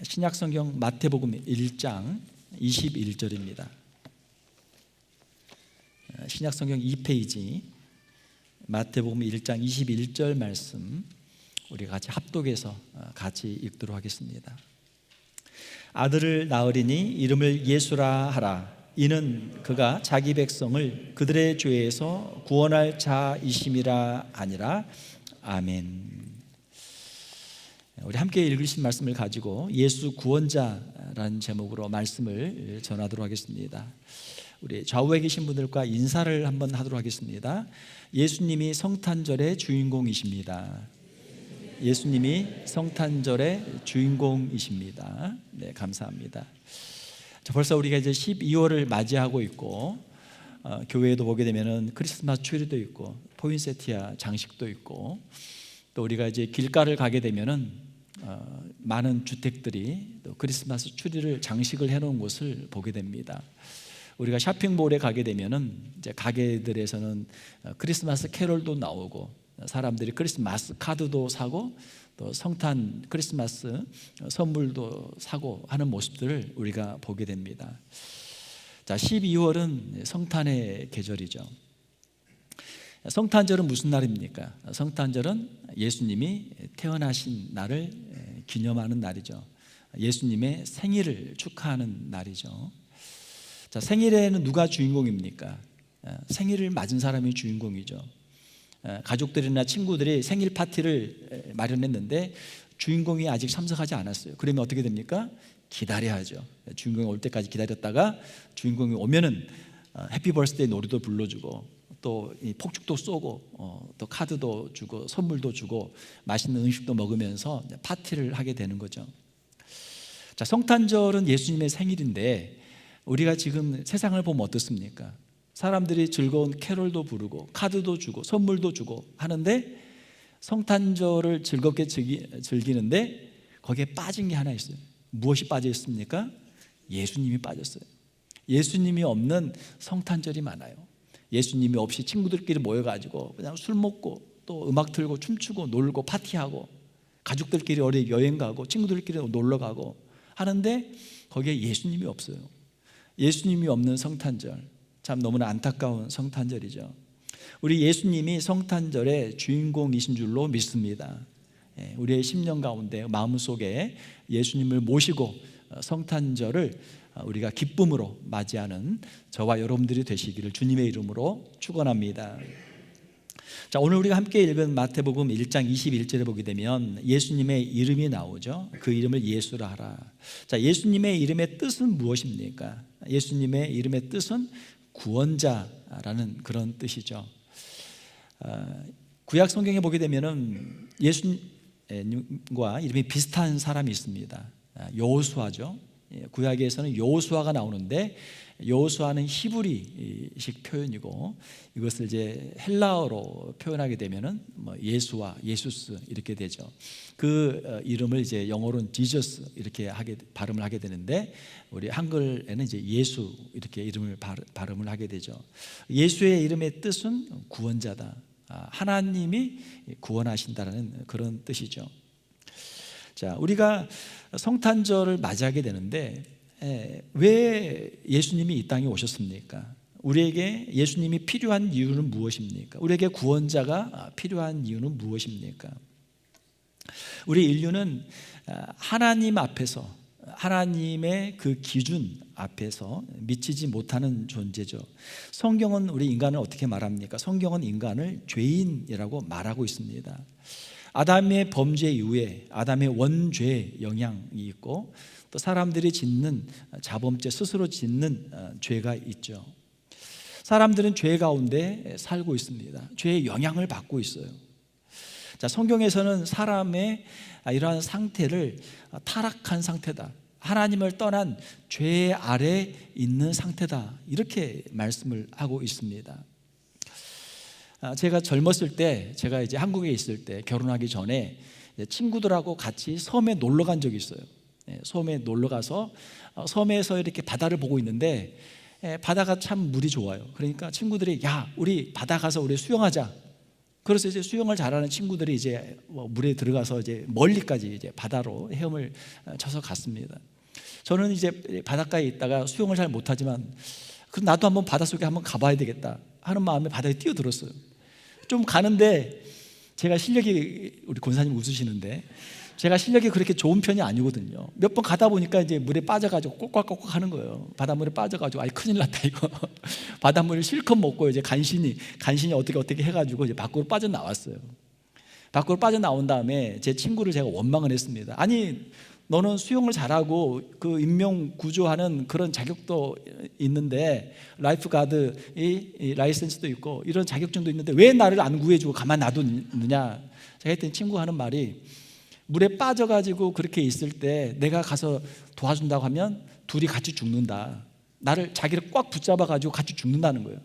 신약성경 마태복음 1장 21절입니다. 신약성경 2페이지 마태복음 1장 21절 말씀 우리가 같이 합독해서 같이 읽도록 하겠습니다. 아들을 낳으리니 이름을 예수라 하라. 이는 그가 자기 백성을 그들의 죄에서 구원할 자이심이라 하니라. 아멘. 우리 함께 읽으신 말씀을 가지고 예수 구원자라는 제목으로 말씀을 전하도록 하겠습니다. 우리 좌우에 계신 분들과 인사를 한번 하도록 하겠습니다. 예수님이 성탄절의 주인공이십니다. 예수님이 성탄절의 주인공이십니다. 네, 감사합니다. 벌써 우리가 이제 12월을 맞이하고 있고 교회에도 보게 되면은 크리스마스 트리도 있고 포인세티아 장식도 있고 또 우리가 이제 길가를 가게 되면은 많은 주택들이 또 크리스마스 트리를 장식을 해놓은 곳을 보게 됩니다. 우리가 쇼핑몰에 가게 되면은 이제 가게들에서는 크리스마스 캐롤도 나오고 사람들이 크리스마스 카드도 사고 또 성탄 크리스마스 선물도 사고 하는 모습들을 우리가 보게 됩니다. 자, 12월은 성탄의 계절이죠. 성탄절은 무슨 날입니까? 성탄절은 예수님이 태어나신 날을 기념하는 날이죠. 예수님의 생일을 축하하는 날이죠. 자, 생일에는 누가 주인공입니까? 생일을 맞은 사람이 주인공이죠. 가족들이나 친구들이 생일 파티를 마련했는데 주인공이 아직 참석하지 않았어요. 그러면 어떻게 됩니까? 기다려야죠. 주인공이 올 때까지 기다렸다가 주인공이 오면은 해피 버스데이 노래도 불러주고 또 폭죽도 쏘고 또 카드도 주고 선물도 주고 맛있는 음식도 먹으면서 파티를 하게 되는 거죠. 자, 성탄절은 예수님의 생일인데 우리가 지금 세상을 보면 어떻습니까? 사람들이 즐거운 캐롤도 부르고 카드도 주고 선물도 주고 하는데 성탄절을 즐겁게 즐기는데 거기에 빠진 게 하나 있어요. 무엇이 빠져 있습니까? 예수님이 빠졌어요. 예수님이 없는 성탄절이 많아요. 예수님이 없이 친구들끼리 모여가지고 그냥 술 먹고 또 음악 틀고 춤추고 놀고 파티하고 가족들끼리 어디 여행 가고 친구들끼리 놀러 가고 하는데 거기에 예수님이 없어요. 예수님이 없는 성탄절, 참 너무나 안타까운 성탄절이죠. 우리 예수님이 성탄절의 주인공이신 줄로 믿습니다. 우리의 심령 가운데 마음속에 예수님을 모시고 성탄절을 우리가 기쁨으로 맞이하는 저와 여러분들이 되시기를 주님의 이름으로 축원합니다. 자, 오늘 우리가 함께 읽은 마태복음 1장 21절에 보게 되면 예수님의 이름이 나오죠. 그 이름을 예수라 하라. 자, 예수님의 이름의 뜻은 무엇입니까? 예수님의 이름의 뜻은 구원자라는 그런 뜻이죠. 구약 성경에 보게 되면은 예수님과 이름이 비슷한 사람이 있습니다. 여호수아죠. 구약에서는 여호수아가 나오는데 여호수아는 히브리식 표현이고 이것을 이제 헬라어로 표현하게 되면은 예수와 예수스 이렇게 되죠. 그 이름을 이제 영어로는 지저스 이렇게 발음을 하게 되는데 우리 한글에는 이제 예수 이렇게 이름을 발음을 하게 되죠. 예수의 이름의 뜻은 구원자다. 하나님이 구원하신다는 그런 뜻이죠. 자, 우리가 성탄절을 맞이하게 되는데 왜 예수님이 이 땅에 오셨습니까? 우리에게 예수님이 필요한 이유는 무엇입니까? 우리에게 구원자가 필요한 이유는 무엇입니까? 우리 인류는 하나님 앞에서 하나님의 그 기준 앞에서 미치지 못하는 존재죠. 성경은 우리 인간을 어떻게 말합니까? 성경은 인간을 죄인이라고 말하고 있습니다. 아담의 범죄 이후에 아담의 원죄 영향이 있고 또 사람들이 짓는 자범죄 스스로 짓는 죄가 있죠. 사람들은 죄 가운데 살고 있습니다. 죄의 영향을 받고 있어요. 자, 성경에서는 사람의 이러한 상태를 타락한 상태다, 하나님을 떠난 죄 아래 있는 상태다, 이렇게 말씀을 하고 있습니다. 제가 젊었을 때, 제가 이제 한국에 있을 때 결혼하기 전에 친구들하고 같이 섬에 놀러 간 적이 있어요. 섬에 놀러 가서 섬에서 이렇게 바다를 보고 있는데 바다가 참 물이 좋아요. 그러니까 친구들이 야, 우리 바다 가서 우리 수영하자. 그래서 이제 수영을 잘하는 친구들이 이제 물에 들어가서 이제 멀리까지 이제 바다로 헤엄을 쳐서 갔습니다. 저는 이제 바닷가에 있다가 수영을 잘 못하지만 그럼 나도 한번 바닷속에 한번 가봐야 되겠다 하는 마음에 바다에 뛰어들었어요. 좀 가는데 제가 실력이, 우리 권사님 웃으시는데 제가 실력이 그렇게 좋은 편이 아니거든요. 몇 번 가다 보니까 이제 물에 빠져가지고 꼴깍꼴깍 하는 거예요. 바닷물에 빠져가지고 아이 큰일 났다 이거. 바닷물을 실컷 먹고 이제 간신히 어떻게 해가지고 이제 밖으로 빠져나왔어요. 밖으로 빠져나온 다음에 제 친구를 제가 원망을 했습니다. 아니 너는 수영을 잘하고 그 인명 구조하는 그런 자격도 있는데 라이프 가드 이 라이센스도 있고 이런 자격증도 있는데 왜 나를 안 구해주고 가만 놔두느냐. 제가 했더니 친구가 하는 말이, 물에 빠져가지고 그렇게 있을 때 내가 가서 도와준다고 하면 둘이 같이 죽는다. 자기를 꽉 붙잡아가지고 같이 죽는다는 거예요.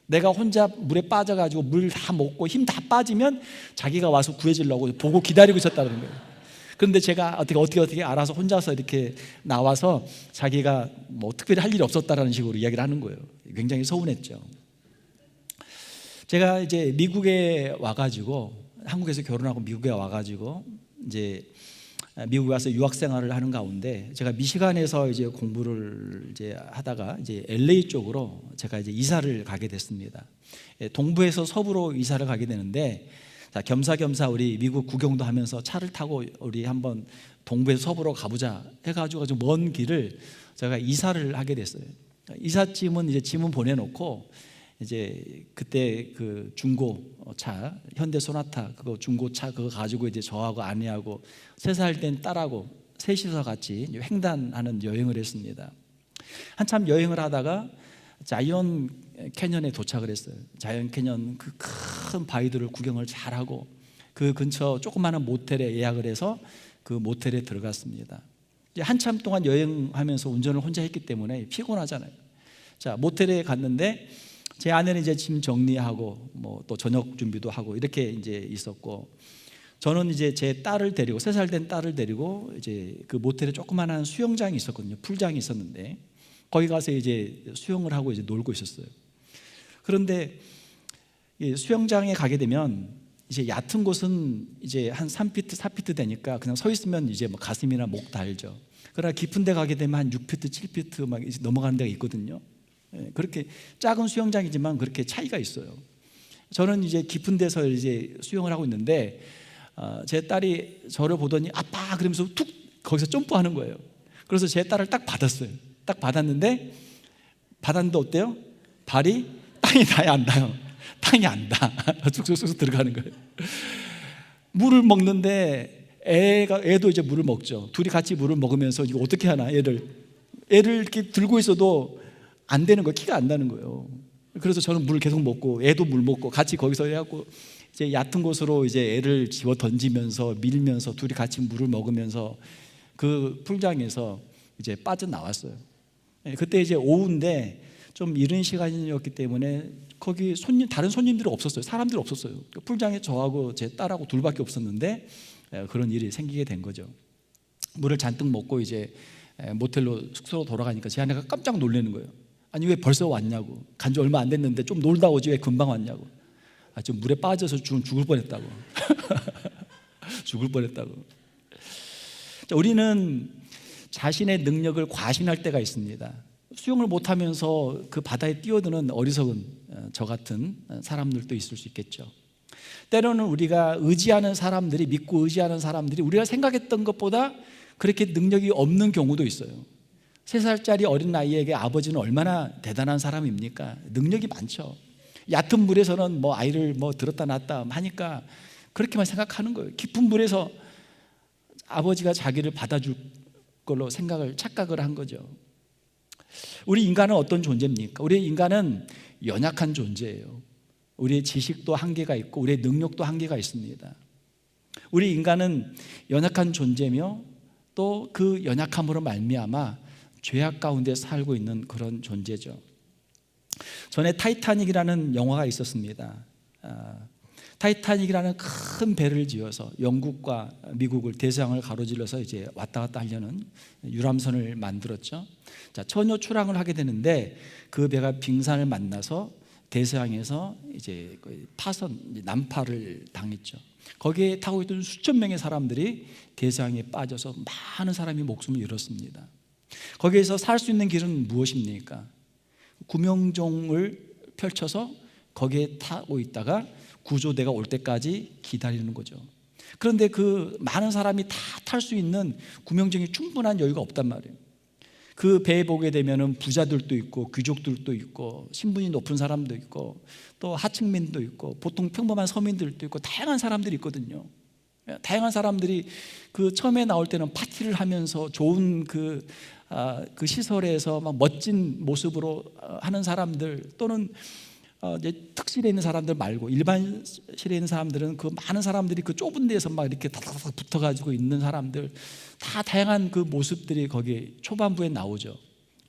내가 혼자 물에 빠져가지고 물 다 먹고 힘 다 빠지면 자기가 와서 구해주려고 보고 기다리고 있었다는 거예요. 그런데 제가 어떻게 알아서 혼자서 이렇게 나와서 자기가 뭐 특별히 할 일이 없었다라는 식으로 이야기를 하는 거예요. 굉장히 서운했죠. 제가 이제 미국에 와가지고, 한국에서 결혼하고 미국에 와가지고 이제 미국에 와서 유학 생활을 하는 가운데 제가 미시간에서 이제 공부를 이제 하다가 이제 LA 쪽으로 제가 이제 이사를 가게 됐습니다. 동부에서 서부로 이사를 가게 되는데, 자, 겸사겸사 우리 미국 구경도 하면서 차를 타고 우리 한번 동부에서 서부로 가보자 해가지고 아주 먼 길을 제가 이사를 하게 됐어요. 이삿짐은 이제 짐은 보내놓고 이제 그때 그 중고차 현대 소나타 그거 중고차 그거 가지고 이제 저하고 아내하고 3살 된 딸하고 셋이서 같이 횡단하는 여행을 했습니다. 한참 여행을 하다가 자이언 캐년에 도착을 했어요. 자이언 캐년 그 큰 바위들을 구경을 잘하고 그 근처 조그마한 모텔에 예약을 해서 그 모텔에 들어갔습니다. 이제 한참 동안 여행하면서 운전을 혼자 했기 때문에 피곤하잖아요. 자, 모텔에 갔는데 제 아내는 이제 짐 정리하고 뭐 또 저녁 준비도 하고 이렇게 이제 있었고, 저는 이제 제 딸을 데리고 3살 된 딸을 데리고 이제 그 모텔에 조그마한 수영장이 있었거든요. 풀장이 있었는데 거기 가서 이제 수영을 하고 이제 놀고 있었어요. 그런데 이 수영장에 가게 되면 이제 얕은 곳은 이제 한 3피트, 4피트 되니까 그냥 서 있으면 이제 뭐 가슴이나 목 닿죠. 그러나 깊은 데 가게 되면 한 6피트, 7피트 막 이제 넘어가는 데가 있거든요. 그렇게 작은 수영장이지만 그렇게 차이가 있어요. 저는 이제 깊은 데서 이제 수영을 하고 있는데 제 딸이 저를 보더니 아빠 그러면서 툭 거기서 점프하는 거예요. 그래서 제 딸을 딱 받았어요. 딱 받았는데 어때요? 발이 땅에 닿아요, 안 닿아요? 땅이 안 닿아. 쑥쑥쑥 들어가는 거예요. 물을 먹는데 애도 이제 물을 먹죠. 둘이 같이 물을 먹으면서 이거 어떻게 하나 애를 이렇게 들고 있어도 안 되는 거예요. 키가 안 나는 거예요. 그래서 저는 물을 계속 먹고 애도 물 먹고 같이 거기서 해갖고 이제 얕은 곳으로 이제 애를 집어 던지면서 밀면서 둘이 같이 물을 먹으면서 그 풀장에서 이제 빠져나왔어요. 그때 이제 오후인데 좀 이른 시간이었기 때문에 거기 다른 손님들이 없었어요. 사람들이 없었어요. 풀장에 저하고 제 딸하고 둘밖에 없었는데 그런 일이 생기게 된 거죠. 물을 잔뜩 먹고 이제 모텔로 숙소로 돌아가니까 제 아내가 깜짝 놀라는 거예요. 아니 왜 벌써 왔냐고. 간 지 얼마 안 됐는데 좀 놀다 오지 왜 금방 왔냐고. 좀 물에 빠져서 죽을 뻔했다고. 죽을 뻔했다고. 자, 우리는 자신의 능력을 과신할 때가 있습니다. 수영을 못하면서 그 바다에 뛰어드는 어리석은 저 같은 사람들도 있을 수 있겠죠. 때로는 우리가 의지하는 사람들이, 믿고 의지하는 사람들이 우리가 생각했던 것보다 그렇게 능력이 없는 경우도 있어요. 3살짜리 어린 아이에게 아버지는 얼마나 대단한 사람입니까? 능력이 많죠. 얕은 물에서는 뭐 아이를 뭐 들었다 놨다 하니까 그렇게만 생각하는 거예요. 깊은 물에서 아버지가 자기를 받아줄 걸로 착각을 한 거죠. 우리 인간은 어떤 존재입니까? 우리 인간은 연약한 존재예요. 우리의 지식도 한계가 있고 우리의 능력도 한계가 있습니다. 우리 인간은 연약한 존재며 또 그 연약함으로 말미암아 죄악 가운데 살고 있는 그런 존재죠. 전에 타이타닉이라는 영화가 있었습니다. 타이타닉이라는 큰 배를 지어서 영국과 미국을 대서양을 가로질러서 이제 왔다 갔다 하려는 유람선을 만들었죠. 자, 처녀 출항을 하게 되는데 그 배가 빙산을 만나서 대서양에서 이제 파선, 난파를 당했죠. 거기에 타고 있던 수천 명의 사람들이 대서양에 빠져서 많은 사람이 목숨을 잃었습니다. 거기에서 살 수 있는 길은 무엇입니까? 구명종을 펼쳐서 거기에 타고 있다가 구조대가 올 때까지 기다리는 거죠. 그런데 그 많은 사람이 다 탈 수 있는 구명정이 충분한 여유가 없단 말이에요. 그 배에 보게 되면은 부자들도 있고 귀족들도 있고 신분이 높은 사람도 있고 또 하층민도 있고 보통 평범한 서민들도 있고 다양한 사람들이 있거든요. 다양한 사람들이 그 처음에 나올 때는 파티를 하면서 좋은 그 시설에서 막 멋진 모습으로 하는 사람들, 또는 이제 특실에 있는 사람들 말고 일반실에 있는 사람들은 그 많은 사람들이 그 좁은 데서 막 이렇게 다다닥 붙어가지고 있는 사람들, 다 다양한 그 모습들이 거기 초반부에 나오죠.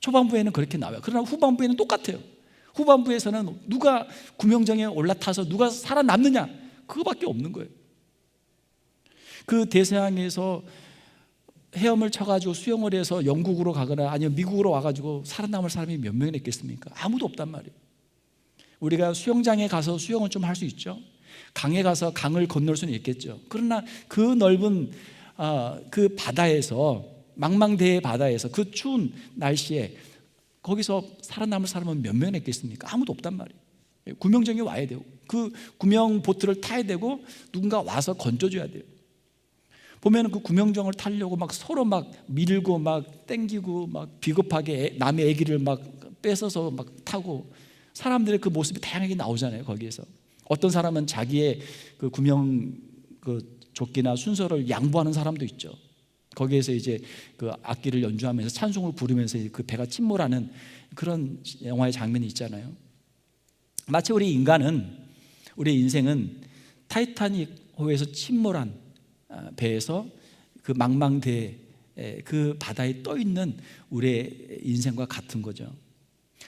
초반부에는 그렇게 나와요. 그러나 후반부에는 똑같아요. 후반부에서는 누가 구명정에 올라타서 누가 살아남느냐, 그거밖에 없는 거예요. 그 대서양에서 헤엄을 쳐가지고 수영을 해서 영국으로 가거나 아니면 미국으로 와가지고 살아남을 사람이 몇 명이나 있겠습니까? 아무도 없단 말이에요. 우리가 수영장에 가서 수영은 좀 할 수 있죠. 강에 가서 강을 건널 수는 있겠죠. 그러나 그 넓은 그 바다에서, 망망대해 바다에서 그 추운 날씨에 거기서 살아남을 사람은 몇 명이나 있겠습니까? 아무도 없단 말이에요. 구명정이 와야 되고 그 구명 보트를 타야 되고 누군가 와서 건져줘야 돼요. 보면 그 구명정을 타려고 막 서로 막 밀고 막 땡기고 막 비겁하게 남의 아기를 막 뺏어서 막 타고, 사람들의 그 모습이 다양하게 나오잖아요. 거기에서 어떤 사람은 자기의 그 구명 그 조끼나 순서를 양보하는 사람도 있죠. 거기에서 이제 그 악기를 연주하면서 찬송을 부르면서 그 배가 침몰하는 그런 영화의 장면이 있잖아요. 마치 우리 인간은, 우리 인생은 타이타닉 호에서 침몰한 배에서 그 망망대해 그 바다에 떠 있는 우리의 인생과 같은 거죠.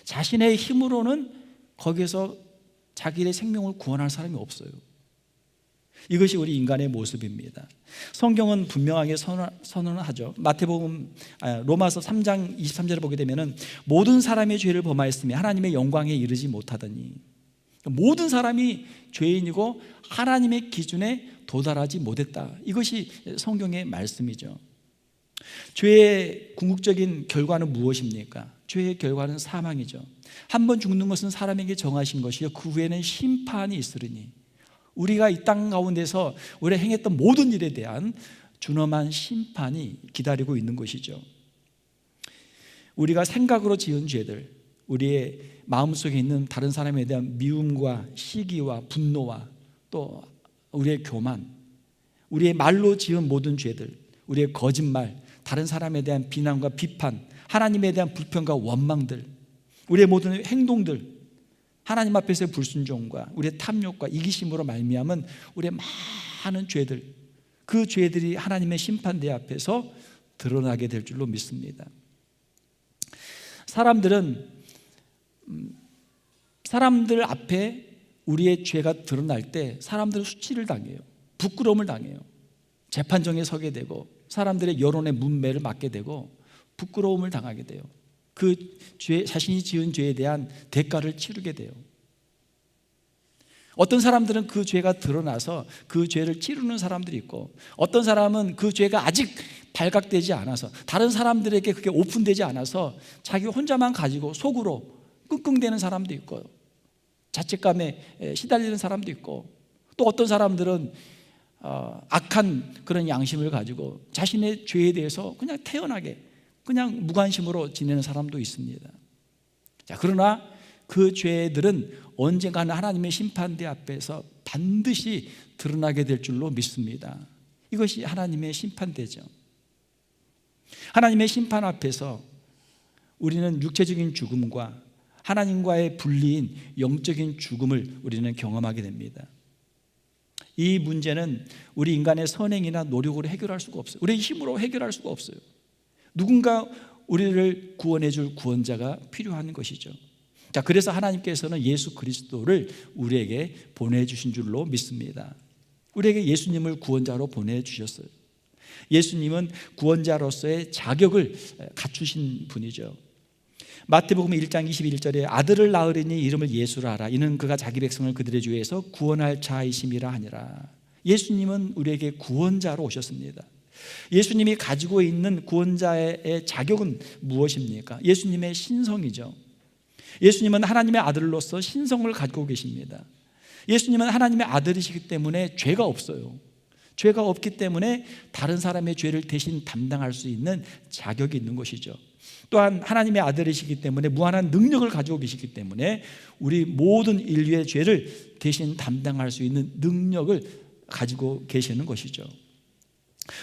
자신의 힘으로는 거기에서 자기의 생명을 구원할 사람이 없어요. 이것이 우리 인간의 모습입니다. 성경은 분명하게 선언을 하죠. 로마서 3장 23절을 보게 되면은 모든 사람이 죄를 범하였으며 하나님의 영광에 이르지 못하더니, 모든 사람이 죄인이고 하나님의 기준에 도달하지 못했다. 이것이 성경의 말씀이죠. 죄의 궁극적인 결과는 무엇입니까? 죄의 결과는 사망이죠. 한 번 죽는 것은 사람에게 정하신 것이요 그 후에는 심판이 있으리니, 우리가 이 땅 가운데서 우리가 행했던 모든 일에 대한 준엄한 심판이 기다리고 있는 것이죠. 우리가 생각으로 지은 죄들, 우리의 마음속에 있는 다른 사람에 대한 미움과 시기와 분노와 또 우리의 교만, 우리의 말로 지은 모든 죄들, 우리의 거짓말, 다른 사람에 대한 비난과 비판, 하나님에 대한 불평과 원망들, 우리의 모든 행동들, 하나님 앞에서의 불순종과 우리의 탐욕과 이기심으로 말미암은 우리의 많은 죄들, 그 죄들이 하나님의 심판대 앞에서 드러나게 될 줄로 믿습니다. 사람들 앞에 우리의 죄가 드러날 때 사람들은 수치를 당해요. 부끄러움을 당해요. 재판정에 서게 되고 사람들의 여론의 문매를 맞게 되고 부끄러움을 당하게 돼요. 그 죄, 자신이 지은 죄에 대한 대가를 치르게 돼요. 어떤 사람들은 그 죄가 드러나서 그 죄를 치르는 사람들이 있고, 어떤 사람은 그 죄가 아직 발각되지 않아서, 다른 사람들에게 그게 오픈되지 않아서 자기 혼자만 가지고 속으로 끙끙대는 사람도 있고, 자책감에 시달리는 사람도 있고, 또 어떤 사람들은 악한 그런 양심을 가지고 자신의 죄에 대해서 그냥 태연하게 그냥 무관심으로 지내는 사람도 있습니다. 자, 그러나 그 죄들은 언젠가는 하나님의 심판대 앞에서 반드시 드러나게 될 줄로 믿습니다. 이것이 하나님의 심판대죠. 하나님의 심판 앞에서 우리는 육체적인 죽음과 하나님과의 분리인 영적인 죽음을 우리는 경험하게 됩니다. 이 문제는 우리 인간의 선행이나 노력으로 해결할 수가 없어요. 우리의 힘으로 해결할 수가 없어요. 누군가 우리를 구원해 줄 구원자가 필요한 것이죠. 자, 그래서 하나님께서는 예수 그리스도를 우리에게 보내주신 줄로 믿습니다. 우리에게 예수님을 구원자로 보내주셨어요. 예수님은 구원자로서의 자격을 갖추신 분이죠. 마태복음 1장 21절에 아들을 낳으리니 이름을 예수라 하라. 이는 그가 자기 백성을 그들의 죄에서 구원할 자이심이라 하니라. 예수님은 우리에게 구원자로 오셨습니다. 예수님이 가지고 있는 구원자의 자격은 무엇입니까? 예수님의 신성이죠. 예수님은 하나님의 아들로서 신성을 가지고 계십니다. 예수님은 하나님의 아들이시기 때문에 죄가 없어요. 죄가 없기 때문에 다른 사람의 죄를 대신 담당할 수 있는 자격이 있는 것이죠. 또한 하나님의 아들이시기 때문에 무한한 능력을 가지고 계시기 때문에 우리 모든 인류의 죄를 대신 담당할 수 있는 능력을 가지고 계시는 것이죠.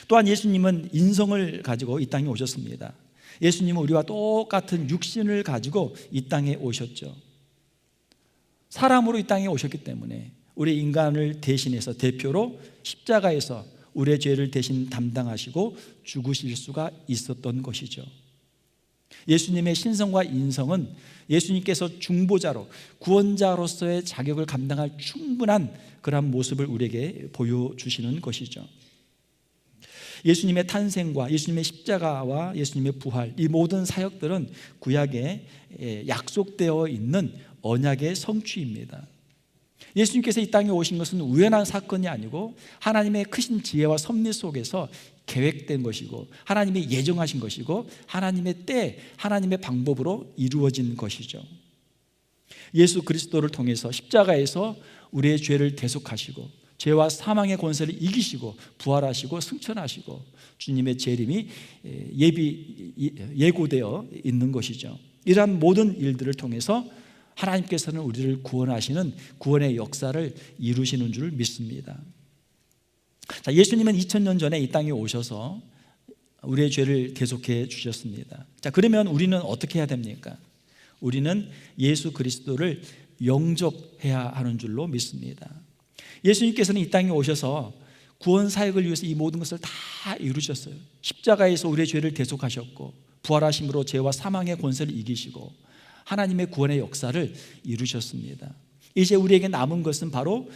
또한 예수님은 인성을 가지고 이 땅에 오셨습니다. 예수님은 우리와 똑같은 육신을 가지고 이 땅에 오셨죠. 사람으로 이 땅에 오셨기 때문에 우리 인간을 대신해서 대표로 십자가에서 우리의 죄를 대신 담당하시고 죽으실 수가 있었던 것이죠. 예수님의 신성과 인성은 예수님께서 중보자로 구원자로서의 자격을 감당할 충분한 그러한 모습을 우리에게 보여주시는 것이죠. 예수님의 탄생과 예수님의 십자가와 예수님의 부활, 이 모든 사역들은 구약에 약속되어 있는 언약의 성취입니다. 예수님께서 이 땅에 오신 것은 우연한 사건이 아니고 하나님의 크신 지혜와 섭리 속에서 계획된 것이고 하나님이 예정하신 것이고 하나님의 때, 하나님의 방법으로 이루어진 것이죠. 예수 그리스도를 통해서 십자가에서 우리의 죄를 대속하시고 죄와 사망의 권세를 이기시고 부활하시고 승천하시고 주님의 재림이 예고되어 있는 것이죠. 이러한 모든 일들을 통해서 하나님께서는 우리를 구원하시는 구원의 역사를 이루시는 줄 믿습니다. 자, 예수님은 2000년 전에 이 땅에 오셔서 우리의 죄를 대속해 주셨습니다. 자, 그러면 우리는 어떻게 해야 됩니까? 우리는 예수 그리스도를 영접해야 하는 줄로 믿습니다. 예수님께서는 이 땅에 오셔서 구원 사역을 위해서 이 모든 것을 다 이루셨어요. 십자가에서 우리의 죄를 대속하셨고 부활하심으로 죄와 사망의 권세를 이기시고 하나님의 구원의 역사를 이루셨습니다. 이제 우리에게 남은 것은 바로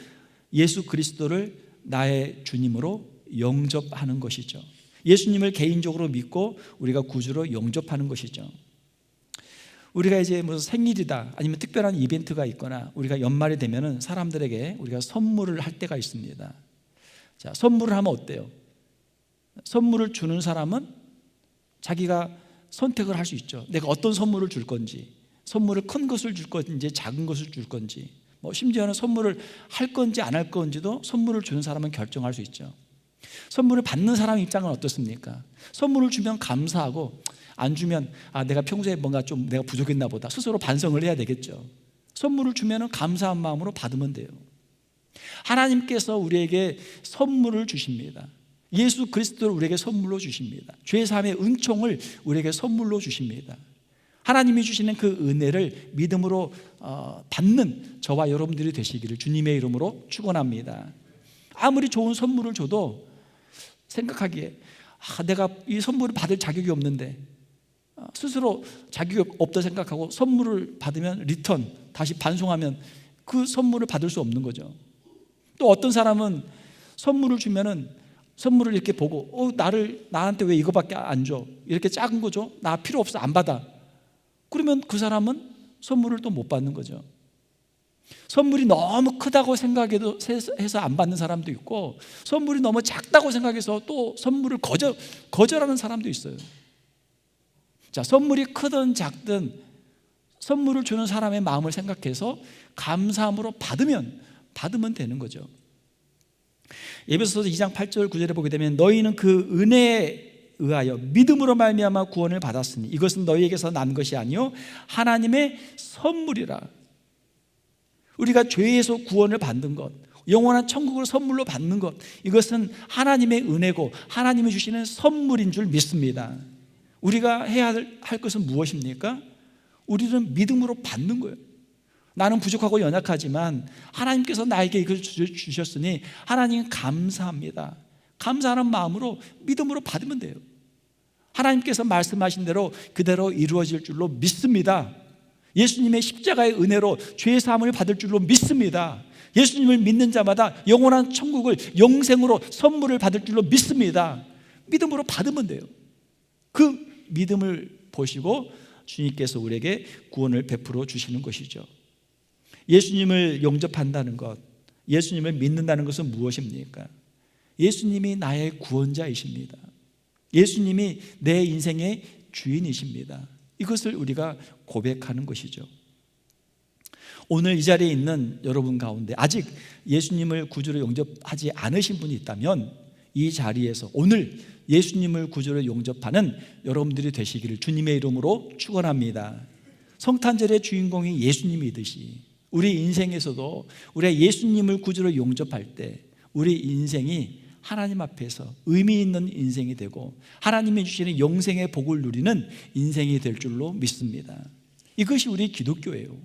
예수 그리스도를 나의 주님으로 영접하는 것이죠. 예수님을 개인적으로 믿고 우리가 구주로 영접하는 것이죠. 우리가 이제 무슨 생일이다 아니면 특별한 이벤트가 있거나 우리가 연말이 되면은 사람들에게 우리가 선물을 할 때가 있습니다. 자, 선물을 하면 어때요? 선물을 주는 사람은 자기가 선택을 할 수 있죠. 내가 어떤 선물을 줄 건지, 선물을 큰 것을 줄 건지 작은 것을 줄 건지, 심지어는 선물을 할 건지 안 할 건지도 선물을 주는 사람은 결정할 수 있죠. 선물을 받는 사람 입장은 어떻습니까? 선물을 주면 감사하고 안 주면 내가 평소에 뭔가 좀 내가 부족했나 보다 스스로 반성을 해야 되겠죠. 선물을 주면 감사한 마음으로 받으면 돼요. 하나님께서 우리에게 선물을 주십니다. 예수 그리스도를 우리에게 선물로 주십니다. 죄사함의 은총을 우리에게 선물로 주십니다. 하나님이 주시는 그 은혜를 믿음으로 받는 저와 여러분들이 되시기를 주님의 이름으로 축원합니다. 아무리 좋은 선물을 줘도 생각하기에 내가 이 선물을 받을 자격이 없는데 스스로 자격이 없다 생각하고 선물을 받으면 리턴, 다시 반송하면 그 선물을 받을 수 없는 거죠. 또 어떤 사람은 선물을 주면은 선물을 이렇게 보고 나한테 왜 이거밖에 안 줘? 이렇게 작은 거 줘? 나 필요 없어, 안 받아. 그러면 그 사람은 선물을 또 못 받는 거죠. 선물이 너무 크다고 생각해서 안 받는 사람도 있고 선물이 너무 작다고 생각해서 또 선물을 거절하는 사람도 있어요. 자, 선물이 크든 작든 선물을 주는 사람의 마음을 생각해서 감사함으로 받으면 되는 거죠. 에베소서 2장 8절 9절에 보게 되면 너희는 그 은혜에 의하여 믿음으로 말미암아 구원을 받았으니 이것은 너희에게서 난 것이 아니요 하나님의 선물이라. 우리가 죄에서 구원을 받는 것, 영원한 천국을 선물로 받는 것, 이것은 하나님의 은혜고 하나님이 주시는 선물인 줄 믿습니다. 우리가 해야 할 것은 무엇입니까? 우리는 믿음으로 받는 거예요. 나는 부족하고 연약하지만 하나님께서 나에게 이걸 주셨으니 하나님 감사합니다. 감사하는 마음으로 믿음으로 받으면 돼요. 하나님께서 말씀하신 대로 그대로 이루어질 줄로 믿습니다. 예수님의 십자가의 은혜로 죄 사함을 받을 줄로 믿습니다. 예수님을 믿는 자마다 영원한 천국을 영생으로 선물을 받을 줄로 믿습니다. 믿음으로 받으면 돼요. 그 믿음을 보시고 주님께서 우리에게 구원을 베풀어 주시는 것이죠. 예수님을 영접한다는 것, 예수님을 믿는다는 것은 무엇입니까? 예수님이 나의 구원자이십니다. 예수님이 내 인생의 주인이십니다. 이것을 우리가 고백하는 것이죠. 오늘 이 자리에 있는 여러분 가운데 아직 예수님을 구주로 영접하지 않으신 분이 있다면 이 자리에서 오늘 예수님을 구주로 영접하는 여러분들이 되시기를 주님의 이름으로 축원합니다. 성탄절의 주인공이 예수님이듯이 우리 인생에서도 우리가 예수님을 구주로 영접할 때 우리 인생이 하나님 앞에서 의미 있는 인생이 되고 하나님이 주시는 영생의 복을 누리는 인생이 될 줄로 믿습니다. 이것이 우리 기독교예요.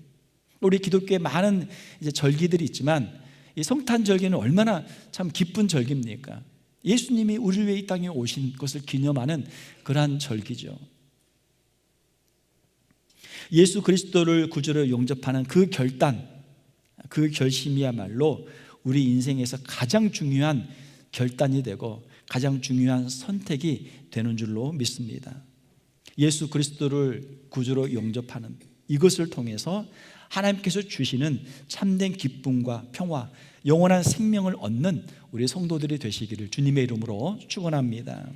우리 기독교에 많은 이제 절기들이 있지만 이 성탄절기는 얼마나 참 기쁜 절기입니까? 예수님이 우리를 위해 이 땅에 오신 것을 기념하는 그러한 절기죠. 예수 그리스도를 구주로 영접하는 그 결단, 그 결심이야말로 우리 인생에서 가장 중요한 결단이 되고 가장 중요한 선택이 되는 줄로 믿습니다. 예수 그리스도를 구주로 영접하는 이것을 통해서 하나님께서 주시는 참된 기쁨과 평화, 영원한 생명을 얻는 우리 성도들이 되시기를 주님의 이름으로 축원합니다.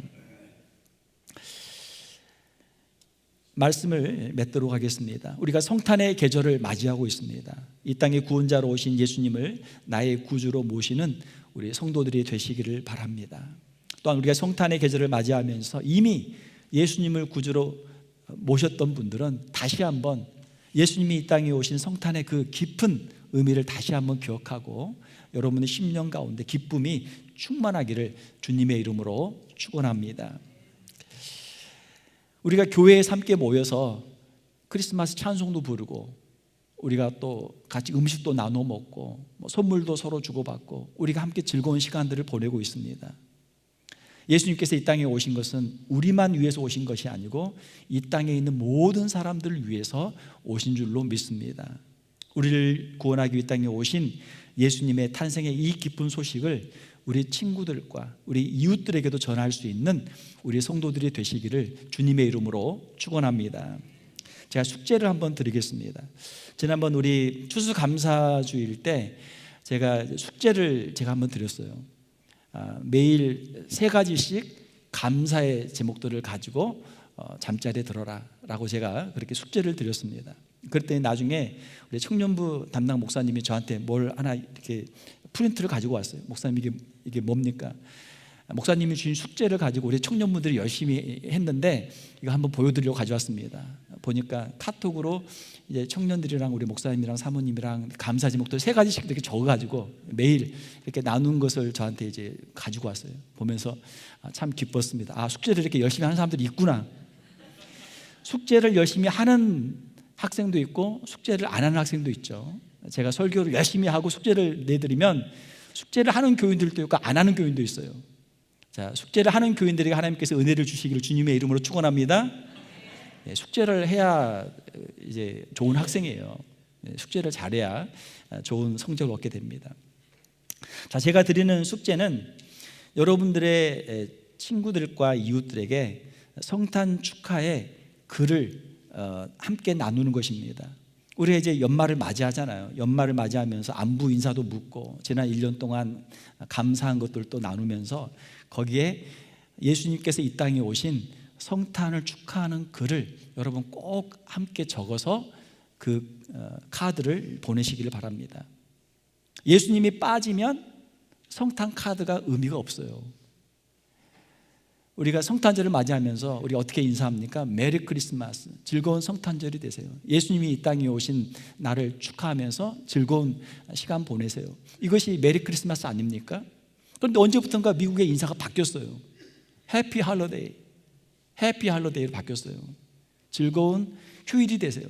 말씀을 맺도록 하겠습니다. 우리가 성탄의 계절을 맞이하고 있습니다. 이 땅에 구원자로 오신 예수님을 나의 구주로 모시는 우리 성도들이 되시기를 바랍니다. 또한 우리가 성탄의 계절을 맞이하면서 이미 예수님을 구주로 모셨던 분들은 다시 한번 예수님이 이 땅에 오신 성탄의 그 깊은 의미를 다시 한번 기억하고 여러분의 심령 가운데 기쁨이 충만하기를 주님의 이름으로 축원합니다. 우리가 교회에 함께 모여서 크리스마스 찬송도 부르고 우리가 또 같이 음식도 나눠 먹고 선물도 서로 주고받고 우리가 함께 즐거운 시간들을 보내고 있습니다. 예수님께서 이 땅에 오신 것은 우리만 위해서 오신 것이 아니고 이 땅에 있는 모든 사람들을 위해서 오신 줄로 믿습니다. 우리를 구원하기 위해 이 땅에 오신 예수님의 탄생의 이 기쁜 소식을 우리 친구들과 우리 이웃들에게도 전할 수 있는 우리 성도들이 되시기를 주님의 이름으로 축원합니다. 제가 숙제를 한번 드리겠습니다. 지난번 우리 추수감사주일 때 제가 숙제를 한번 드렸어요. 매일 3가지씩 감사의 제목들을 가지고 잠자리에 들어라 라고 제가 그렇게 숙제를 드렸습니다. 그랬더니 나중에 우리 청년부 담당 목사님이 저한테 뭘 하나 이렇게 프린트를 가지고 왔어요. 목사님 이게 뭡니까? 목사님이 주신 숙제를 가지고 우리 청년분들이 열심히 했는데 이거 한번 보여드리려고 가져왔습니다. 보니까 카톡으로 이제 청년들이랑 우리 목사님이랑 사모님이랑 감사 제목들 3가지씩 이렇게 적어가지고 매일 이렇게 나눈 것을 저한테 이제 가지고 왔어요. 보면서 참 기뻤습니다. 숙제를 이렇게 열심히 하는 사람들이 있구나. 숙제를 열심히 하는 학생도 있고 숙제를 안 하는 학생도 있죠. 제가 설교를 열심히 하고 숙제를 내드리면 숙제를 하는 교인들도 있고 안 하는 교인도 있어요. 자, 숙제를 하는 교인들에게 하나님께서 은혜를 주시기를 주님의 이름으로 축원합니다. 숙제를 해야 이제 좋은 학생이에요. 숙제를 잘해야 좋은 성적을 얻게 됩니다. 자, 제가 드리는 숙제는 여러분들의 친구들과 이웃들에게 성탄 축하의 글을 함께 나누는 것입니다. 우리가 이제 연말을 맞이하잖아요. 연말을 맞이하면서 안부 인사도 묻고 지난 1년 동안 감사한 것들도 나누면서 거기에 예수님께서 이 땅에 오신 성탄을 축하하는 글을 여러분 꼭 함께 적어서 그 카드를 보내시기를 바랍니다. 예수님이 빠지면 성탄 카드가 의미가 없어요. 우리가 성탄절을 맞이하면서 우리 어떻게 인사합니까? 메리 크리스마스, 즐거운 성탄절이 되세요. 예수님이 이 땅에 오신 날을 축하하면서 즐거운 시간 보내세요. 이것이 메리 크리스마스 아닙니까? 그런데 언제부턴가 미국의 인사가 바뀌었어요. 해피 할러데이, 해피 할러데이로 바뀌었어요. 즐거운 휴일이 되세요.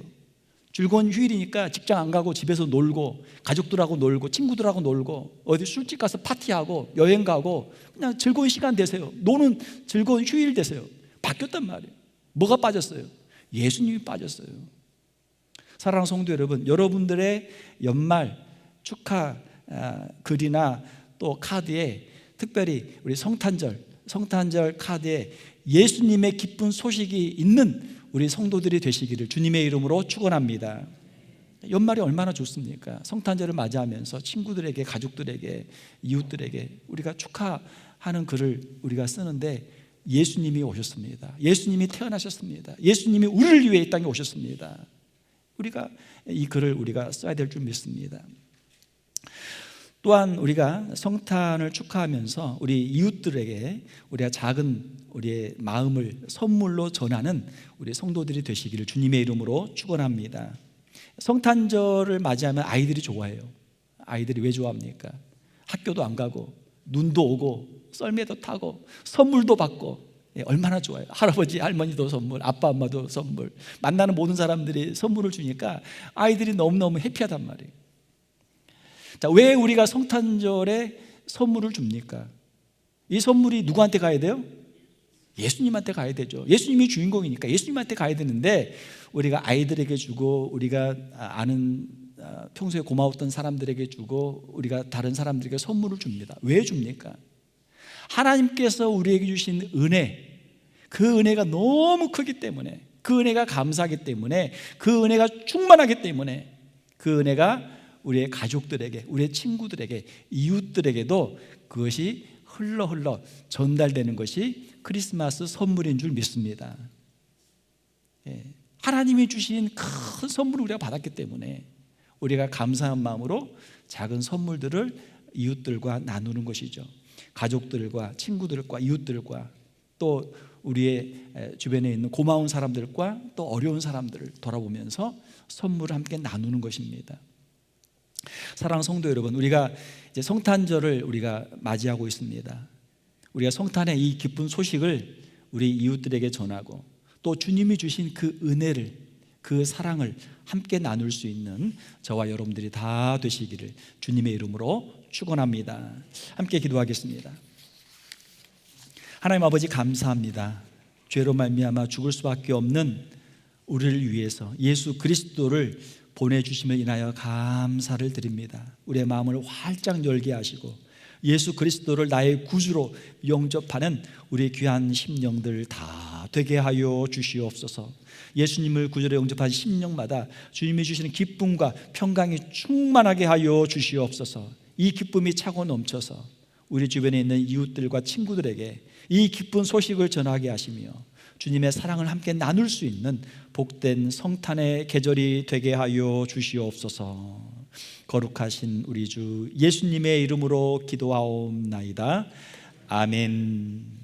즐거운 휴일이니까 직장 안 가고 집에서 놀고 가족들하고 놀고 친구들하고 놀고 어디 술집 가서 파티하고 여행 가고 그냥 즐거운 시간 되세요. 노는 즐거운 휴일 되세요. 바뀌었단 말이에요. 뭐가 빠졌어요? 예수님이 빠졌어요. 사랑하는 성도 여러분, 여러분들의 연말 축하 글이나 또 카드에 특별히 우리 성탄절 카드에 예수님의 기쁜 소식이 있는 우리 성도들이 되시기를 주님의 이름으로 축원합니다. 연말이 얼마나 좋습니까? 성탄절을 맞이하면서 친구들에게, 가족들에게, 이웃들에게 우리가 축하하는 글을 우리가 쓰는데 예수님이 오셨습니다. 예수님이 태어나셨습니다. 예수님이 우리를 위해 이 땅에 오셨습니다. 우리가 이 글을 우리가 써야 될 줄 믿습니다. 또한 우리가 성탄을 축하하면서 우리 이웃들에게 우리가 작은 우리의 마음을 선물로 전하는 우리 성도들이 되시기를 주님의 이름으로 축원합니다. 성탄절을 맞이하면 아이들이 좋아해요. 아이들이 왜 좋아합니까? 학교도 안 가고 눈도 오고 썰매도 타고 선물도 받고 얼마나 좋아요. 할아버지 할머니도 선물, 아빠 엄마도 선물, 만나는 모든 사람들이 선물을 주니까 아이들이 너무너무 해피하단 말이에요. 자, 왜 우리가 성탄절에 선물을 줍니까? 이 선물이 누구한테 가야 돼요? 예수님한테 가야 되죠. 예수님이 주인공이니까 예수님한테 가야 되는데 우리가 아이들에게 주고 우리가 아는 평소에 고마웠던 사람들에게 주고 우리가 다른 사람들에게 선물을 줍니다. 왜 줍니까? 하나님께서 우리에게 주신 은혜, 그 은혜가 너무 크기 때문에, 그 은혜가 감사하기 때문에, 그 은혜가 충만하기 때문에 그 은혜가 우리의 가족들에게, 우리의 친구들에게, 이웃들에게도 그것이 흘러 전달되는 것이 크리스마스 선물인 줄 믿습니다. 하나님이 주신 큰 선물을 우리가 받았기 때문에 우리가 감사한 마음으로 작은 선물들을 이웃들과 나누는 것이죠. 가족들과 친구들과 이웃들과 또 우리의 주변에 있는 고마운 사람들과 또 어려운 사람들을 돌아보면서 선물을 함께 나누는 것입니다. 사랑하는 성도 여러분, 우리가 이제 성탄절을 우리가 맞이하고 있습니다. 우리가 성탄의 이 기쁜 소식을 우리 이웃들에게 전하고 또 주님이 주신 그 은혜를, 그 사랑을 함께 나눌 수 있는 저와 여러분들이 다 되시기를 주님의 이름으로 축원합니다. 함께 기도하겠습니다. 하나님 아버지, 감사합니다. 죄로 말미암아 죽을 수밖에 없는 우리를 위해서 예수 그리스도를 보내주심을 인하여 감사를 드립니다. 우리의 마음을 활짝 열게 하시고 예수 그리스도를 나의 구주로 영접하는 우리 귀한 심령들 다 되게 하여 주시옵소서. 예수님을 구주로 영접한 심령마다 주님이 주시는 기쁨과 평강이 충만하게 하여 주시옵소서. 이 기쁨이 차고 넘쳐서 우리 주변에 있는 이웃들과 친구들에게 이 기쁜 소식을 전하게 하시며 주님의 사랑을 함께 나눌 수 있는 복된 성탄의 계절이 되게 하여 주시옵소서. 거룩하신 우리 주 예수님의 이름으로 기도하옵나이다. 아멘.